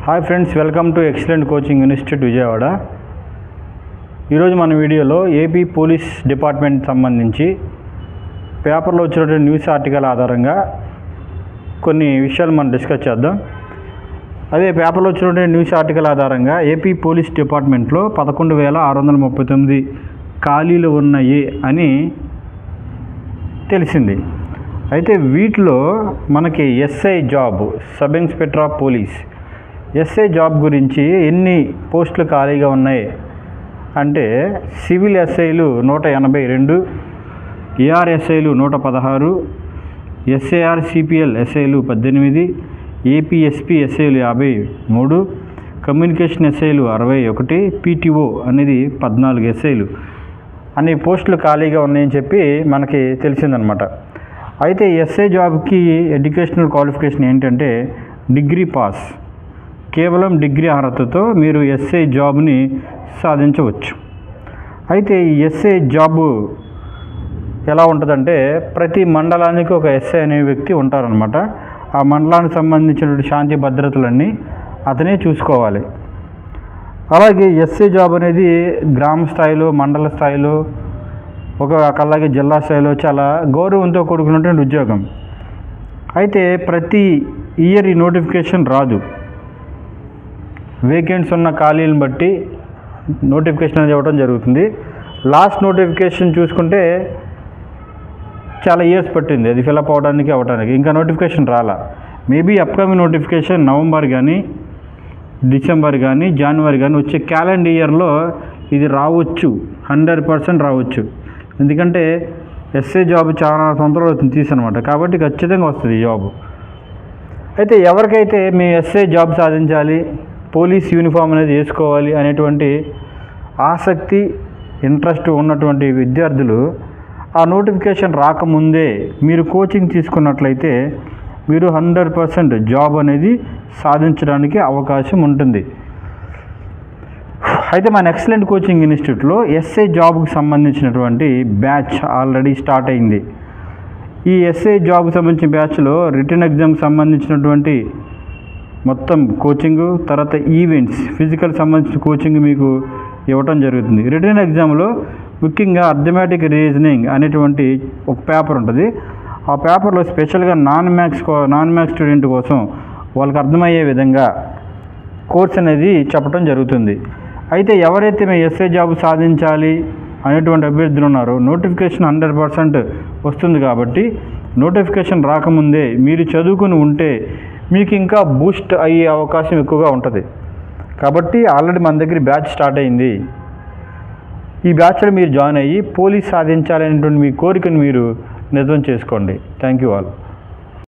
Hi friends, welcome to excellent coaching institute Vijayawada. ఈరోజు మన వీడియోలో ఏపీ పోలీస్ డిపార్ట్మెంట్ సంబంధించి పేపర్లో వచ్చినటువంటి న్యూస్ ఆర్టికల్ ఆధారంగా కొన్ని విషయాలు మనం డిస్కస్ చేద్దాం. అదే పేపర్లో వచ్చినటువంటి న్యూస్ ఆర్టికల్ ఆధారంగా ఏపీ పోలీస్ డిపార్ట్మెంట్లో 11,639 ఖాళీలు ఉన్నాయి అని తెలిసింది. అయితే వీటిలో మనకి SI job, sub inspector of police SI job గురించి ఎన్ని పోస్టులు ఖాళీగా ఉన్నాయి అంటే సివిల్ ఎస్ఐలు 182, ఏఆర్ఎస్ఐలు 116, ఎస్ఐఆర్ సిపిఎల్ ఎస్ఐలు 18, ఏపీఎస్పీ ఎస్ఐలు 53, కమ్యూనికేషన్ ఎస్ఐలు 61, పీటీఓ అనేది 14 ఎస్ఐలు అనే పోస్టులు ఖాళీగా ఉన్నాయని చెప్పి మనకి తెలిసిందనమాట. అయితే ఎస్ఐ జాబ్కి ఎడ్యుకేషనల్ క్వాలిఫికేషన్ ఏంటంటే డిగ్రీ పాస్, కేవలం డిగ్రీ అర్హతతో మీరు ఎస్ఐ జాబ్ని సాధించవచ్చు. అయితే ఈ ఎస్ఐ జాబు ఎలా ఉంటుందంటే ప్రతి మండలానికి ఒక ఎస్ఐ అనే వ్యక్తి ఉంటారనమాట. ఆ మండలానికి సంబంధించిన శాంతి భద్రతలన్నీ అతనే చూసుకోవాలి. అలాగే ఎస్ఐ జాబ్ అనేది గ్రామ స్థాయిలో, మండల స్థాయిలో, అలాగే జిల్లా స్థాయిలో చాలా గౌరవంతో కూడుకున్నటువంటి ఉద్యోగం. అయితే ప్రతి ఇయర్ ఈ నోటిఫికేషన్ రాదు. వేకెంట్స్ ఉన్న ఖాళీలను బట్టి నోటిఫికేషన్ అనేది ఇవ్వడం జరుగుతుంది. లాస్ట్ నోటిఫికేషన్ చూసుకుంటే చాలా ఇయర్స్ పట్టింది అది ఫిలప్ అవ్వడానికి. ఇంకా నోటిఫికేషన్ రాలా. మేబీ అప్కమింగ్ నోటిఫికేషన్ నవంబర్ కానీ, డిసెంబర్ కానీ, జనవరి కానీ వచ్చే క్యాలెండర్ ఇయర్లో ఇది రావచ్చు, 100% రావచ్చు. ఎందుకంటే ఎస్ఐ జాబ్ చాలా సంవత్సరాలు తీసనమాట, కాబట్టి ఖచ్చితంగా వస్తుంది ఈ జాబ్. అయితే ఎవరికైతే మీ ఎస్ఐ జాబ్ సాధించాలి, పోలీస్ యూనిఫామ్ అనేది వేసుకోవాలి అనేటువంటి ఆసక్తి, ఇంట్రెస్ట్ ఉన్నటువంటి విద్యార్థులు ఆ నోటిఫికేషన్ రాకముందే మీరు కోచింగ్ తీసుకున్నట్లయితే మీరు 100% జాబ్ అనేది సాధించడానికి అవకాశం ఉంటుంది. అయితే మన ఎక్సలెంట్ కోచింగ్ ఇన్స్టిట్యూట్లో ఎస్ఐ జాబ్కి సంబంధించినటువంటి బ్యాచ్ ఆల్రెడీ స్టార్ట్ అయింది. ఈ ఎస్ఐ జాబ్కి సంబంధించిన బ్యాచ్లో రిటన్ ఎగ్జామ్కి సంబంధించినటువంటి మొత్తం కోచింగు, తర్వాత ఈవెంట్స్, ఫిజికల్ సంబంధించిన కోచింగ్ మీకు ఇవ్వటం జరుగుతుంది. రిటన్ ఎగ్జామ్లో ముఖ్యంగా అర్థమెటిక్ రీజనింగ్ అనేటువంటి ఒక పేపర్ ఉంటుంది. ఆ పేపర్లో స్పెషల్గా నాన్ మ్యాథ్స్ స్టూడెంట్ కోసం వాళ్ళకి అర్థమయ్యే విధంగా కోర్స్ అనేది చెప్పడం జరుగుతుంది. అయితే ఎవరైతే మేము ఎస్ఐ జాబ్ సాధించాలి అనేటువంటి అభ్యర్థులు ఉన్నారో నోటిఫికేషన్ 100% వస్తుంది. కాబట్టి నోటిఫికేషన్ రాకముందే మీరు చదువుకుని ఉంటే మీకు ఇంకా బూస్ట్ అయ్యే అవకాశం ఎక్కువగా ఉంటుంది. కాబట్టి ఆల్రెడీ మన దగ్గర బ్యాచ్ స్టార్ట్ అయింది. ఈ బ్యాచ్లో మీరు జాయిన్ అయ్యి పోలీస్ సాధించాలనేటువంటి మీ కోరికను మీరు నిజం చేసుకోండి. Thank you all.